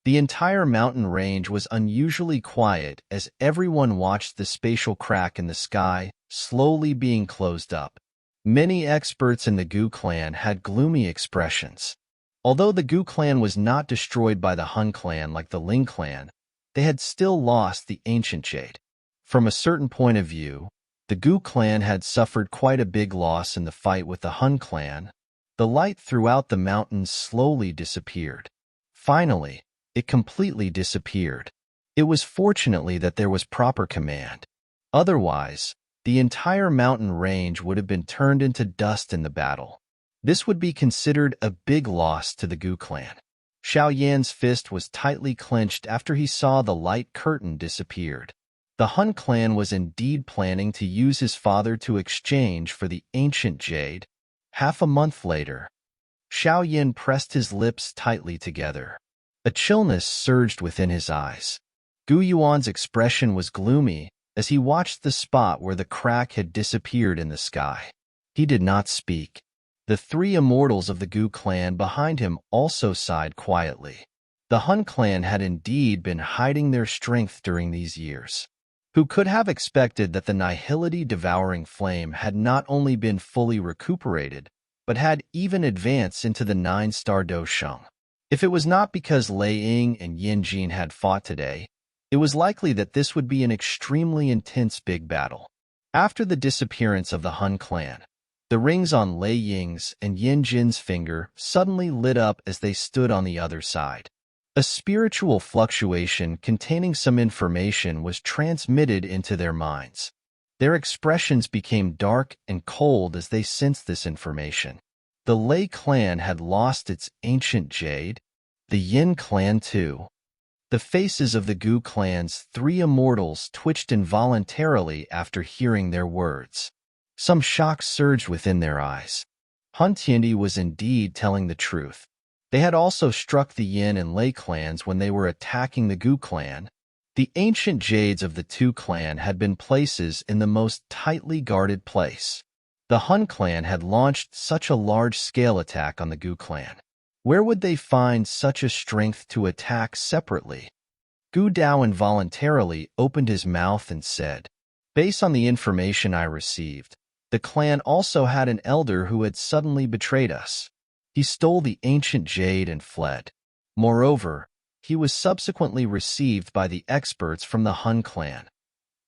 The entire mountain range was unusually quiet as everyone watched the spatial crack in the sky slowly being closed up. Many experts in the Gu clan had gloomy expressions. Although the Gu clan was not destroyed by the Hun clan like the Ling clan, they had still lost the ancient jade. From a certain point of view, the Gu clan had suffered quite a big loss in the fight with the Hun clan. The light throughout the mountains slowly disappeared. Finally, it completely disappeared. It was fortunately that there was proper command. Otherwise, the entire mountain range would have been turned into dust in the battle. This would be considered a big loss to the Gu clan. Xiao Yan's fist was tightly clenched after he saw the light curtain disappeared. The Hun clan was indeed planning to use his father to exchange for the ancient jade. Half a month later, Xiao Yan pressed his lips tightly together. A chillness surged within his eyes. Gu Yuan's expression was gloomy as he watched the spot where the crack had disappeared in the sky. He did not speak. The three immortals of the Gu clan behind him also sighed quietly. The Hun clan had indeed been hiding their strength during these years. Who could have expected that the nihility-devouring flame had not only been fully recuperated, but had even advanced into the 9-star Dosheng? If it was not because Lei Ying and Yin Jin had fought today, it was likely that this would be an extremely intense big battle. After the disappearance of the Hun clan, the rings on Lei Ying's and Yin Jin's finger suddenly lit up as they stood on the other side. A spiritual fluctuation containing some information was transmitted into their minds. Their expressions became dark and cold as they sensed this information. The Lei clan had lost its ancient jade, the Yin clan too. The faces of the Gu clan's three immortals twitched involuntarily after hearing their words. Some shock surged within their eyes. Hun Tiandi was indeed telling the truth. They had also struck the Yin and Lei clans when they were attacking the Gu clan. The ancient jades of the two clans had been places in the most tightly guarded place. The Hun clan had launched such a large-scale attack on the Gu clan. Where would they find such a strength to attack separately? Gu Dao involuntarily opened his mouth and said, "Based on the information I received, the clan also had an elder who had suddenly betrayed us. He stole the ancient jade and fled. Moreover, he was subsequently received by the experts from the Hun clan."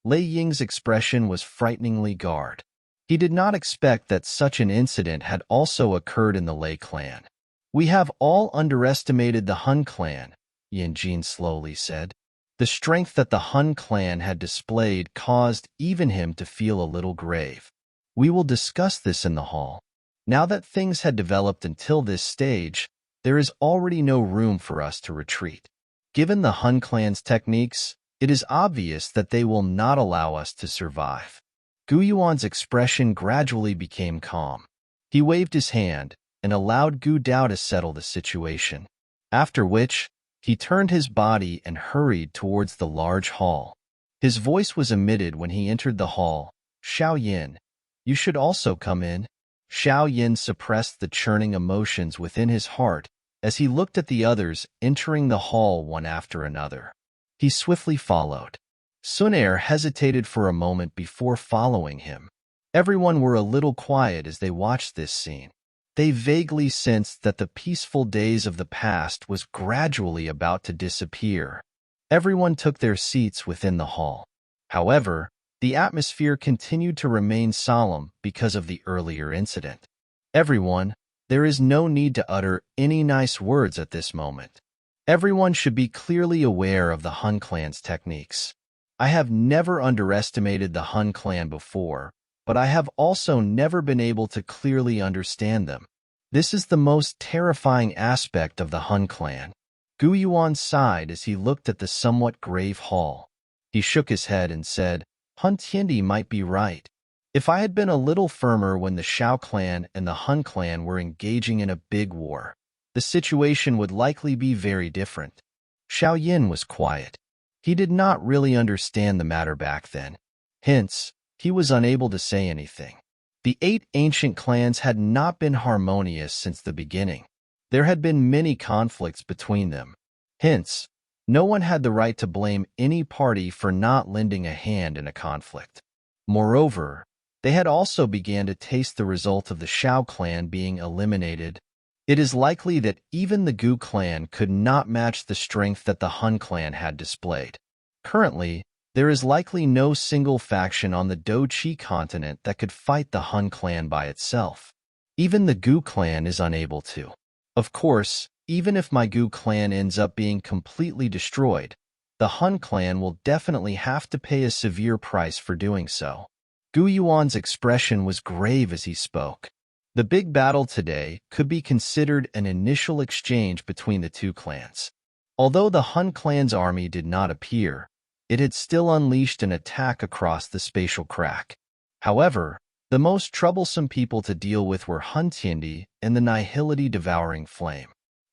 Lei Ying's expression was frighteningly guarded. He did not expect that such an incident had also occurred in the Lei clan. "We have all underestimated the Hun clan," Yin Jin slowly said. The strength that the Hun clan had displayed caused even him to feel a little grave. "We will discuss this in the hall." Now that things had developed until this stage, there is already no room for us to retreat. Given the Hun clan's techniques, it is obvious that they will not allow us to survive. Gu Yuan's expression gradually became calm. He waved his hand and allowed Gu Dao to settle the situation, after which he turned his body and hurried towards the large hall. His voice was emitted when he entered the hall. "Xiao Yin, you should also come in." Xiao Yin suppressed the churning emotions within his heart as he looked at the others entering the hall one after another. He swiftly followed. Sun Er hesitated for a moment before following him. Everyone were a little quiet as they watched this scene. They vaguely sensed that the peaceful days of the past was gradually about to disappear. Everyone took their seats within the hall. However, the atmosphere continued to remain solemn because of the earlier incident. "Everyone, there is no need to utter any nice words at this moment. Everyone should be clearly aware of the Hun clan's techniques. I have never underestimated the Hun clan before, but I have also never been able to clearly understand them. This is the most terrifying aspect of the Hun clan." Gu Yuan sighed as he looked at the somewhat grave hall. He shook his head and said, "Hun Tiandi might be right. If I had been a little firmer when the Xiao clan and the Hun clan were engaging in a big war, the situation would likely be very different." Xiao Yin was quiet. He did not really understand the matter back then. Hence, he was unable to say anything. The 8 ancient clans had not been harmonious since the beginning. There had been many conflicts between them. Hence, no one had the right to blame any party for not lending a hand in a conflict. Moreover, they had also began to taste the result of the Xiao clan being eliminated. It is likely that even the Gu clan could not match the strength that the Han clan had displayed. Currently, there is likely no single faction on the Doqi continent that could fight the Han clan by itself. Even the Gu clan is unable to. Of course, even if my Gu clan ends up being completely destroyed, the Han clan will definitely have to pay a severe price for doing so. Gu Yuan's expression was grave as he spoke. The big battle today could be considered an initial exchange between the two clans. Although the Han clan's army did not appear, it had still unleashed an attack across the spatial crack. However, the most troublesome people to deal with were Han Tiandi and the Nihility-devouring flame.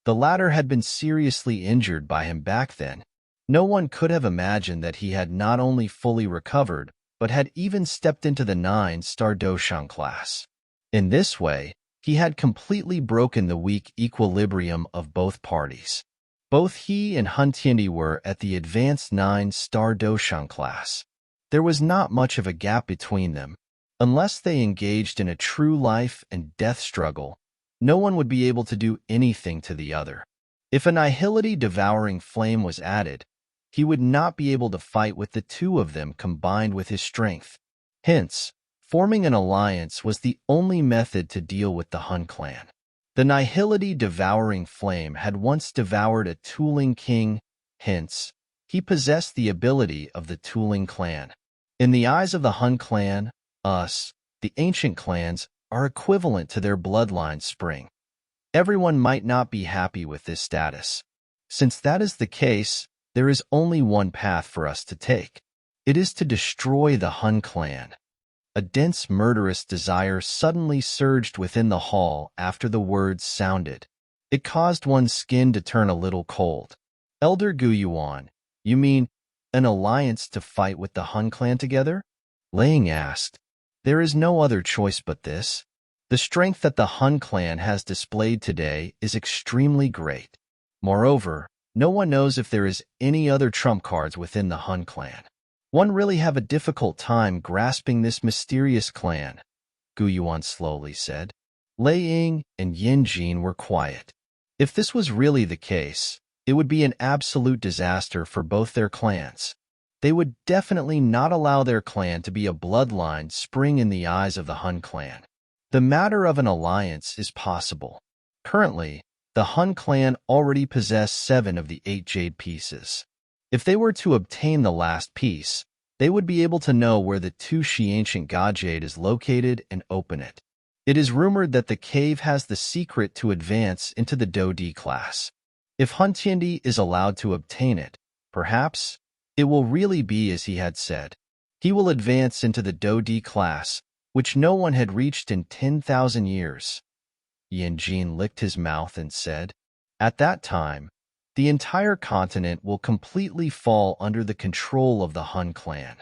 The latter had been seriously injured by him back then. No one could have imagined that he had not only fully recovered, but had even stepped into the 9-star Doshang class. In this way, he had completely broken the weak equilibrium of both parties. Both he and Han Tiandi were at the advanced 9-star Doshang class. There was not much of a gap between them. Unless they engaged in a true life and death struggle, no one would be able to do anything to the other. If a Nihility-devouring flame was added, he would not be able to fight with the two of them combined with his strength. Hence, forming an alliance was the only method to deal with the Han clan. The Nihility-devouring flame had once devoured a Tuling king, hence, he possessed the ability of the Tuling clan. In the eyes of the Han clan, us, the ancient clans, are equivalent to their bloodline spring. Everyone might not be happy with this status. Since that is the case, there is only one path for us to take. It is to destroy the Han clan. A dense murderous desire suddenly surged within the hall after the words sounded. It caused one's skin to turn a little cold. Elder Gu Yuan, you mean an alliance to fight with the Han clan together? Lang asked. There is no other choice but this. The strength that the Han clan has displayed today is extremely great. Moreover, no one knows if there is any other trump cards within the Han clan. One really have a difficult time grasping this mysterious clan, Gu Yuan slowly said. Lei Ying and Yin Jin were quiet. If this was really the case, it would be an absolute disaster for both their clans. They would definitely not allow their clan to be a bloodline spring in the eyes of the Han clan. The matter of an alliance is possible. Currently, the Han clan already possess 7 of the 8 jade pieces. If they were to obtain the last piece, they would be able to know where the Tushi ancient god jade is located and open it. It is rumored that the cave has the secret to advance into the Do-D class. If Han Tiandi is allowed to obtain it, perhaps it will really be as he had said. He will advance into the Do-D class, which no one had reached in 10,000 years. Yin Jin licked his mouth and said, at that time, the entire continent will completely fall under the control of the Han clan.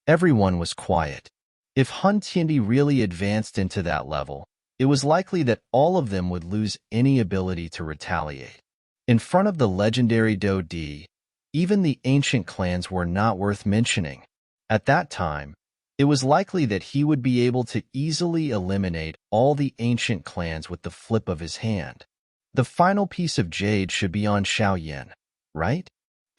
Everyone was quiet. If Han Tiandi really advanced into that level, it was likely that all of them would lose any ability to retaliate. In front of the legendary Do-D, even the ancient clans were not worth mentioning. At that time, it was likely that he would be able to easily eliminate all the ancient clans with the flip of his hand. The final piece of jade should be on Xiao Yan, right?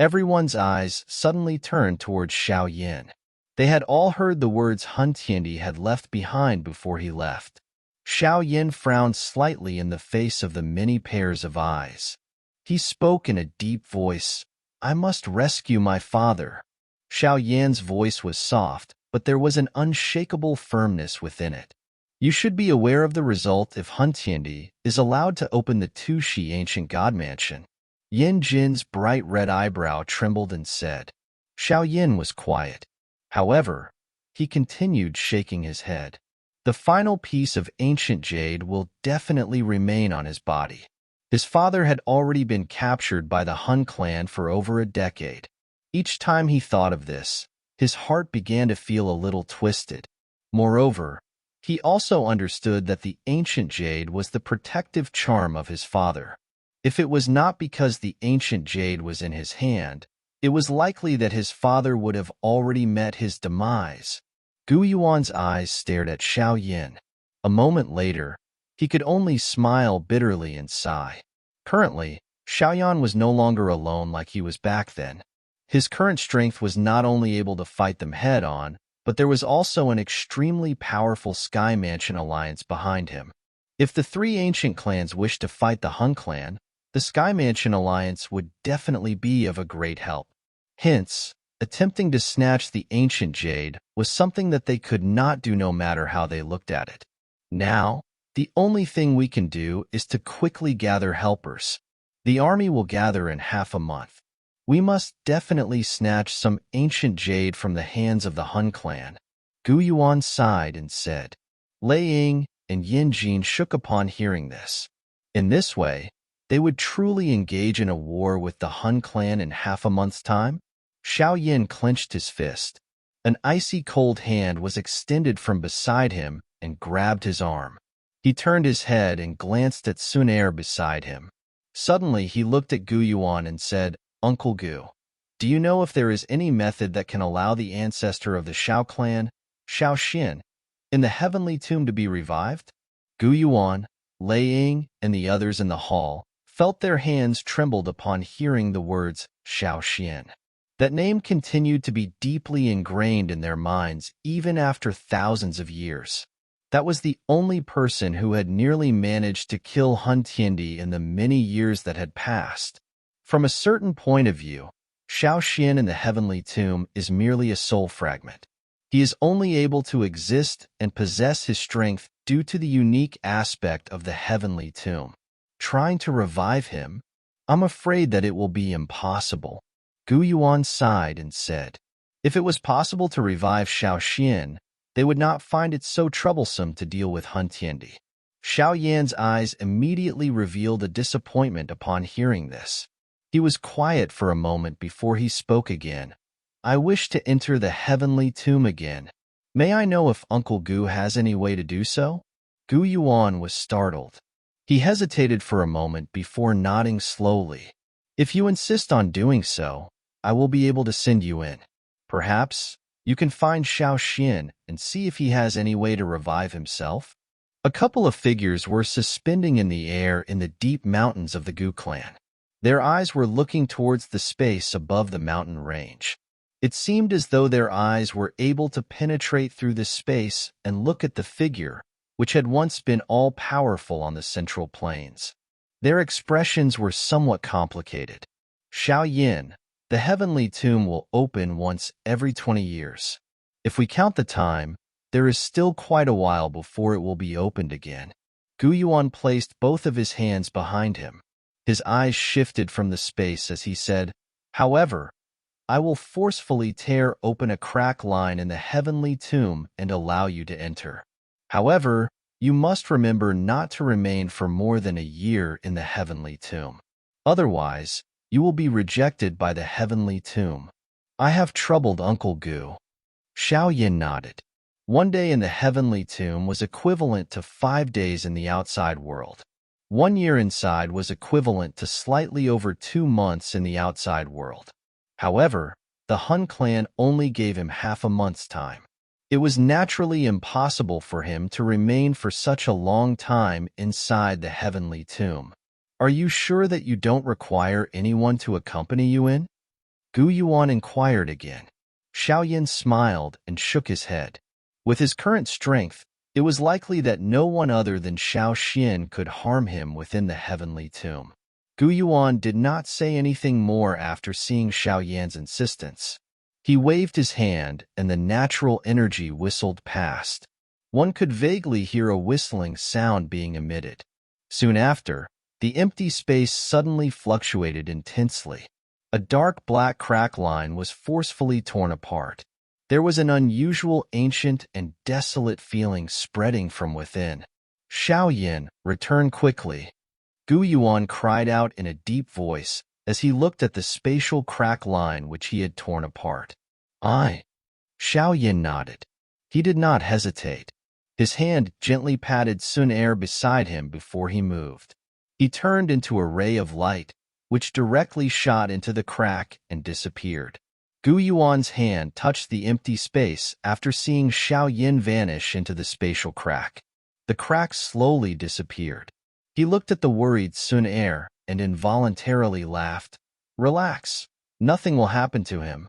Everyone's eyes suddenly turned towards Xiao Yan. They had all heard the words Han Tiandi had left behind before he left. Xiao Yan frowned slightly in the face of the many pairs of eyes. He spoke in a deep voice, I must rescue my father. Xiao Yan's voice was soft, but there was an unshakable firmness within it. You should be aware of the result if Han Tiandi is allowed to open the Tushi ancient god mansion. Yin Jin's bright red eyebrow trembled and said. Xiao Yan was quiet. However, he continued shaking his head. The final piece of ancient jade will definitely remain on his body. His father had already been captured by the Han clan for over a decade. Each time he thought of this, his heart began to feel a little twisted. Moreover, he also understood that the ancient jade was the protective charm of his father. If it was not because the ancient jade was in his hand, it was likely that his father would have already met his demise. Gu Yuan's eyes stared at Xiao Yin. A moment later, he could only smile bitterly and sigh. Currently, Xiao Yan was no longer alone like he was back then. His current strength was not only able to fight them head-on, but there was also an extremely powerful Sky Mansion alliance behind him. If the three ancient clans wished to fight the Hun clan, the Sky Mansion alliance would definitely be of a great help. Hence, attempting to snatch the ancient jade was something that they could not do no matter how they looked at it. Now, the only thing we can do is to quickly gather helpers. The army will gather in half a month. We must definitely snatch some ancient jade from the hands of the Hun clan. Gu Yuan sighed and said. Lei Ying and Yin Jin shook upon hearing this. In this way, they would truly engage in a war with the Hun clan in half a month's time? Xiao Yin clenched his fist. An icy cold hand was extended from beside him and grabbed his arm. He turned his head and glanced at Sun Er beside him. Suddenly, he looked at Gu Yuan and said, Uncle Gu, do you know if there is any method that can allow the ancestor of the Xiao clan, Xiao Xuan, in the heavenly tomb to be revived? Gu Yuan, Lei Ying, and the others in the hall felt their hands trembled upon hearing the words Xiao Xuan. That name continued to be deeply ingrained in their minds even after thousands of years. That was the only person who had nearly managed to kill Hun Tiendi in the many years that had passed. From a certain point of view, Xiao Xuan in the heavenly tomb is merely a soul fragment. He is only able to exist and possess his strength due to the unique aspect of the heavenly tomb. Trying to revive him, I'm afraid that it will be impossible. Gu Yuan sighed and said, if it was possible to revive Xiao Xuan, they would not find it so troublesome to deal with Hun Tiendi. Xiao Yan's eyes immediately revealed a disappointment upon hearing this. He was quiet for a moment before he spoke again. I wish to enter the heavenly tomb again. May I know if Uncle Gu has any way to do so? Gu Yuan was startled. He hesitated for a moment before nodding slowly. If you insist on doing so, I will be able to send you in. Perhaps you can find Xiao Xuan and see if he has any way to revive himself. A couple of figures were suspending in the air in the deep mountains of the Gu clan. Their eyes were looking towards the space above the mountain range. It seemed as though their eyes were able to penetrate through the space and look at the figure, which had once been all-powerful on the central plains. Their expressions were somewhat complicated. Xiao Yin, the heavenly tomb will open once every 20 years. If we count the time, there is still quite a while before it will be opened again. Gu Yuan placed both of his hands behind him. His eyes shifted from the space as he said, however, I will forcefully tear open a crack line in the heavenly tomb and allow you to enter. However, you must remember not to remain for more than a year in the heavenly tomb. Otherwise, you will be rejected by the heavenly tomb. I have troubled Uncle Gu. Xiao Yin nodded. 1 day in the heavenly tomb was equivalent to 5 days in the outside world. 1 year inside was equivalent to slightly over 2 months in the outside world. However, the Hun clan only gave him half a month's time. It was naturally impossible for him to remain for such a long time inside the heavenly tomb. Are you sure that you don't require anyone to accompany you in? Gu Yuan inquired again. Xiao Yin smiled and shook his head. With his current strength, it was likely that no one other than Xiao Xuan could harm him within the heavenly tomb. Gu Yuan did not say anything more after seeing Xiao Yan's insistence. He waved his hand and the natural energy whistled past. One could vaguely hear a whistling sound being emitted. Soon after, the empty space suddenly fluctuated intensely. A dark black crack line was forcefully torn apart. There was an unusual, ancient, and desolate feeling spreading from within. Xiao Yin, return quickly. Gu Yuan cried out in a deep voice as he looked at the spatial crack line which he had torn apart. Xiao Yin nodded. He did not hesitate. His hand gently patted Sun Er beside him before he moved. He He turned into a ray of light, which directly shot into the crack and disappeared. Gu Yuan's hand touched the empty space after seeing Xiao Yin vanish into the spatial crack. The crack slowly disappeared. He looked at the worried Sun Er and involuntarily laughed. Relax. Nothing will happen to him.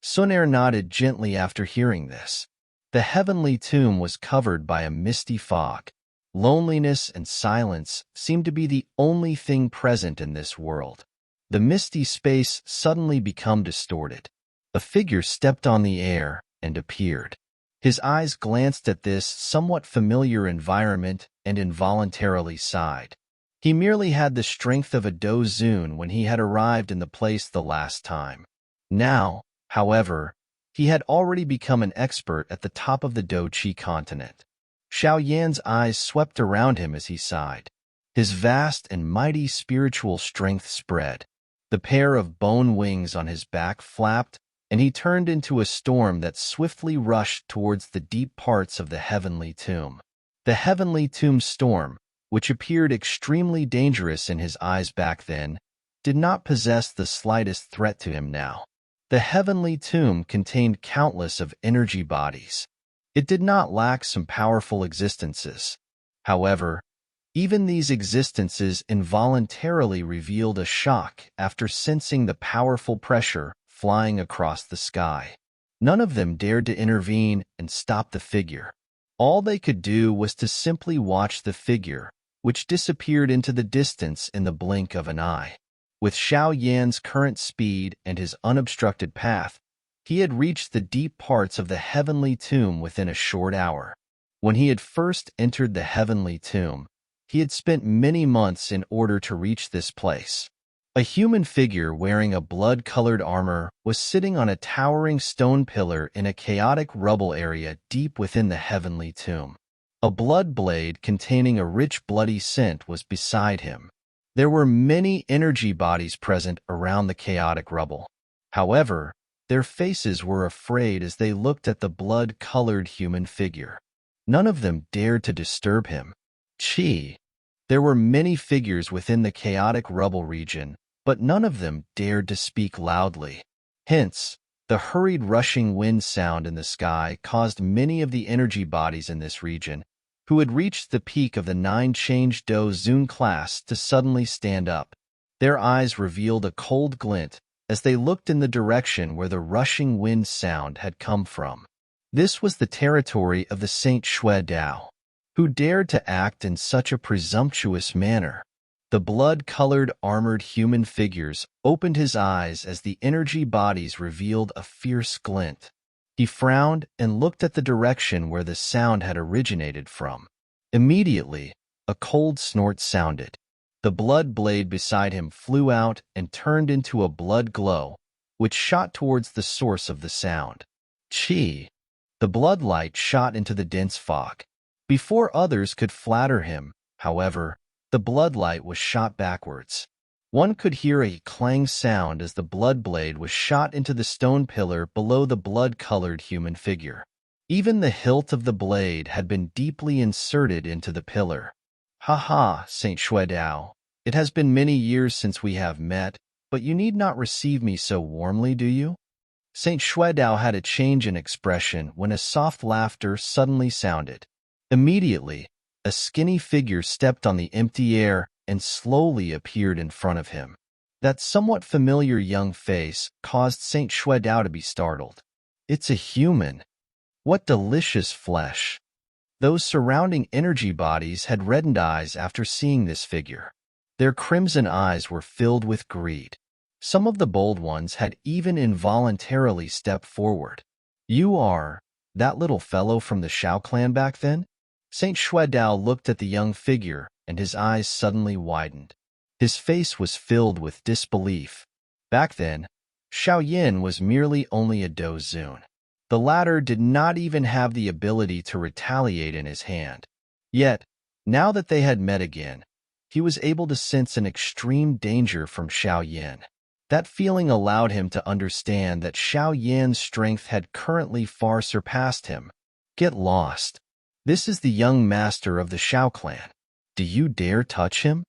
Sun Er nodded gently after hearing this. The heavenly tomb was covered by a misty fog. Loneliness and silence seemed to be the only thing present in this world. The misty space suddenly became distorted. A figure stepped on the air and appeared. His eyes glanced at this somewhat familiar environment and involuntarily sighed. He merely had the strength of a Dozun when he had arrived in the place the last time. Now, however, he had already become an expert at the top of the Doqi continent. Xiao Yan's eyes swept around him as he sighed. His vast and mighty spiritual strength spread. The pair of bone wings on his back flapped, and he turned into a storm that swiftly rushed towards the deep parts of the heavenly tomb. The heavenly tomb storm, which appeared extremely dangerous in his eyes back then, did not possess the slightest threat to him now. The heavenly tomb contained countless of energy bodies. It did not lack some powerful existences. However, even these existences involuntarily revealed a shock after sensing the powerful pressure flying across the sky. None of them dared to intervene and stop the figure. All they could do was to simply watch the figure, which disappeared into the distance in the blink of an eye. With Xiao Yan's current speed and his unobstructed path, he had reached the deep parts of the heavenly tomb within a short hour. When he had first entered the heavenly tomb, he had spent many months in order to reach this place. A human figure wearing a blood-colored armor was sitting on a towering stone pillar in a chaotic rubble area deep within the heavenly tomb. A blood blade containing a rich bloody scent was beside him. There were many energy bodies present around the chaotic rubble. However, their faces were afraid as they looked at the blood-colored human figure. None of them dared to disturb him. There were many figures within the chaotic rubble region, but none of them dared to speak loudly. Hence, the hurried rushing wind sound in the sky caused many of the energy bodies in this region, who had reached the peak of the 9-change Dozun class, to suddenly stand up. Their eyes revealed a cold glint as they looked in the direction where the rushing wind sound had come from. This was the territory of the Saint Shui Dao. Who dared to act in such a presumptuous manner? The blood-colored armored human figures opened his eyes as the energy bodies revealed a fierce glint. He frowned and looked at the direction where the sound had originated from. Immediately, a cold snort sounded. The blood blade beside him flew out and turned into a blood glow, which shot towards the source of the sound. The blood light shot into the dense fog. Before others could flatter him, however, the blood light was shot backwards. One could hear a clang sound as the blood blade was shot into the stone pillar below the blood-colored human figure. Even the hilt of the blade had been deeply inserted into the pillar. "Ha ha, Saint Shui Dao, it has been many years since we have met, but you need not receive me so warmly, do you?" Saint Shui Dao had a change in expression when a soft laughter suddenly sounded. Immediately, a skinny figure stepped on the empty air and slowly appeared in front of him. That somewhat familiar young face caused Saint Shui Dao to be startled. It's a human. What delicious flesh. Those surrounding energy bodies had reddened eyes after seeing this figure. Their crimson eyes were filled with greed. Some of the bold ones had even involuntarily stepped forward. "You are that little fellow from the Xiao clan back then?" Saint Shui Dao looked at the young figure, and his eyes suddenly widened. His face was filled with disbelief. Back then, Xiao Yin was merely only a Dozun. The latter did not even have the ability to retaliate in his hand. Yet, now that they had met again, he was able to sense an extreme danger from Xiao Yin. That feeling allowed him to understand that Xiao Yan's strength had currently far surpassed him. "Get lost. This is the young master of the Xiao clan. Do you dare touch him?"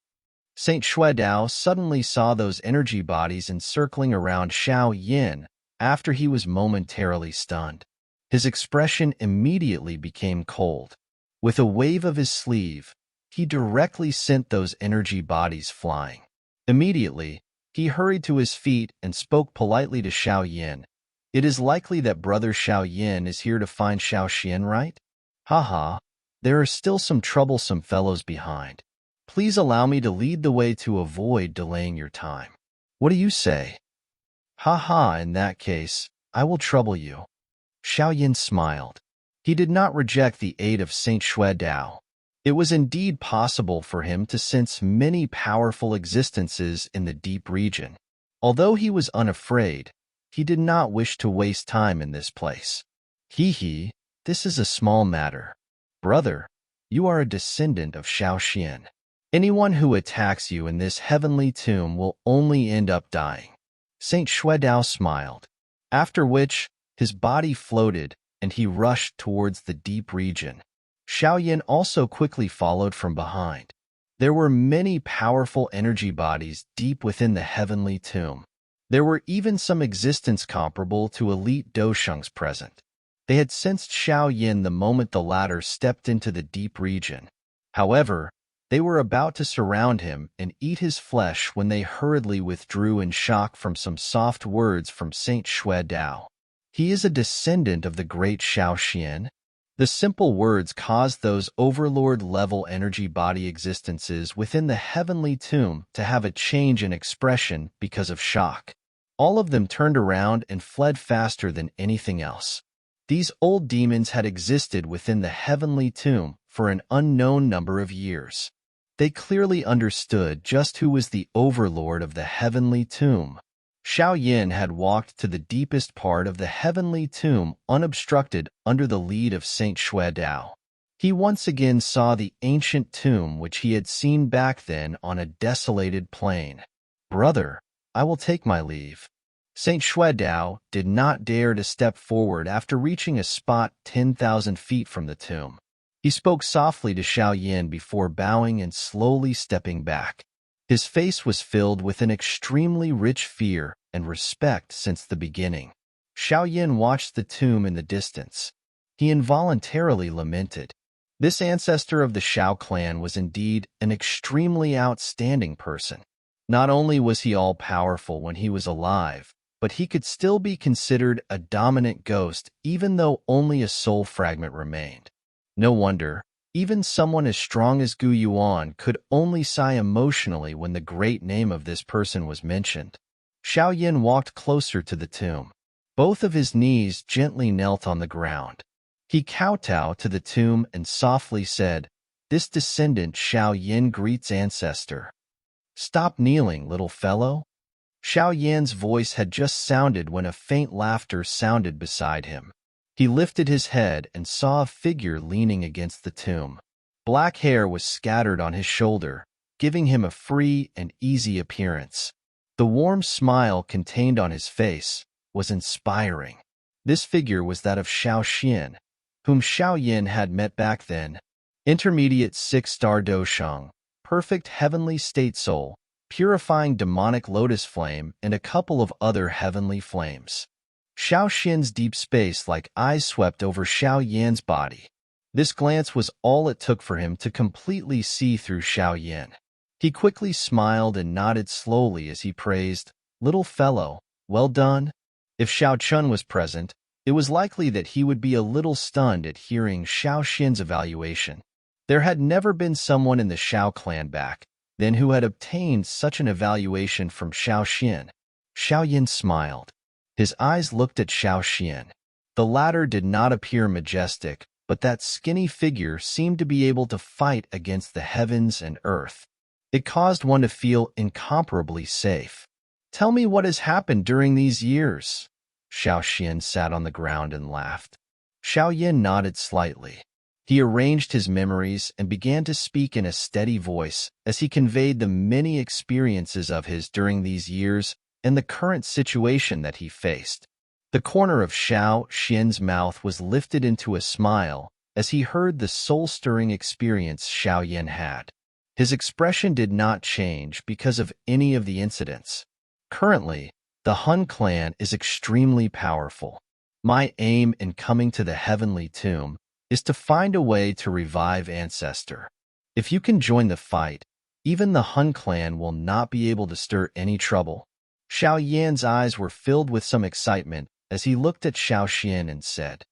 Saint Xuedao suddenly saw those energy bodies encircling around Xiao Yin after he was momentarily stunned. His expression immediately became cold. With a wave of his sleeve, he directly sent those energy bodies flying. Immediately, he hurried to his feet and spoke politely to Xiao Yin. "It is likely that Brother Xiao Yin is here to find Xiao Xian, right? Haha, there are still some troublesome fellows behind. Please allow me to lead the way to avoid delaying your time. What do you say?" "Haha, in that case, I will trouble you." Xiao Yin smiled. He did not reject the aid of Saint Xuedao. It was indeed possible for him to sense many powerful existences in the deep region. Although he was unafraid, he did not wish to waste time in this place. Hee, this is a small matter. Brother, you are a descendant of Xiao Xian. Anyone who attacks you in this heavenly tomb will only end up dying. Saint Xuedao smiled, after which his body floated and he rushed towards the deep region. Xiao Yin also quickly followed from behind. There were many powerful energy bodies deep within the heavenly tomb. There were even some existence comparable to elite Doshungs present. They had sensed Xiao Yin the moment the latter stepped into the deep region. However, they were about to surround him and eat his flesh when they hurriedly withdrew in shock from some soft words from Saint Xuedao. "He is a descendant of the great Xiao Xian." The simple words caused those overlord-level energy body existences within the heavenly tomb to have a change in expression because of shock. All of them turned around and fled faster than anything else. These old demons had existed within the heavenly tomb for an unknown number of years. They clearly understood just who was the overlord of the heavenly tomb. Xiao Yin had walked to the deepest part of the heavenly tomb unobstructed under the lead of Saint Xuedao. He once again saw the ancient tomb which he had seen back then on a desolated plain. "Brother, I will take my leave." Saint Xuedao did not dare to step forward after reaching a spot 10,000 feet from the tomb. He spoke softly to Xiao Yin before bowing and slowly stepping back. His face was filled with an extremely rich fear and respect since the beginning. Xiao Yin watched the tomb in the distance. He involuntarily lamented. This ancestor of the Xiao clan was indeed an extremely outstanding person. Not only was he all-powerful when he was alive, but he could still be considered a dominant ghost even though only a soul fragment remained. No wonder, even someone as strong as Gu Yuan could only sigh emotionally when the great name of this person was mentioned. Xiao Yin walked closer to the tomb. Both of his knees gently knelt on the ground. He kowtowed to the tomb and softly said, "This descendant Xiao Yin greets ancestor." "Stop kneeling, little fellow." Xiao Yan's voice had just sounded when a faint laughter sounded beside him. He lifted his head and saw a figure leaning against the tomb. Black hair was scattered on his shoulder, giving him a free and easy appearance. The warm smile contained on his face was inspiring. This figure was that of Xiao Xian, whom Xiao Yin had met back then. Intermediate 6-star Dosheng, perfect heavenly state soul, purifying demonic lotus flame, and a couple of other heavenly flames. Xiao Xian's deep space-like eyes swept over Xiao Yan's body. This glance was all it took for him to completely see through Xiao Yin. He quickly smiled and nodded slowly as he praised, "Little fellow, well done." If Xiao Chun was present, it was likely that he would be a little stunned at hearing Xiao Xian's evaluation. There had never been someone in the Xiao clan back then who had obtained such an evaluation from Xiao Xian. Xiao Yin smiled. His eyes looked at Xiao Xian. The latter did not appear majestic, but that skinny figure seemed to be able to fight against the heavens and earth. It caused one to feel incomparably safe. "Tell me what has happened during these years." Xiao Xian sat on the ground and laughed. Xiao Yin nodded slightly. He arranged his memories and began to speak in a steady voice as he conveyed the many experiences of his during these years and the current situation that he faced. The corner of Xiao Xian's mouth was lifted into a smile as he heard the soul-stirring experience Xiao Yin had. His expression did not change because of any of the incidents. Currently, the Hun clan is extremely powerful. My aim in coming to the heavenly tomb is to find a way to revive Ancestor. If you can join the fight, even the Hun clan will not be able to stir any trouble. Xiao Yan's eyes were filled with some excitement as he looked at Xiao Xuan and said,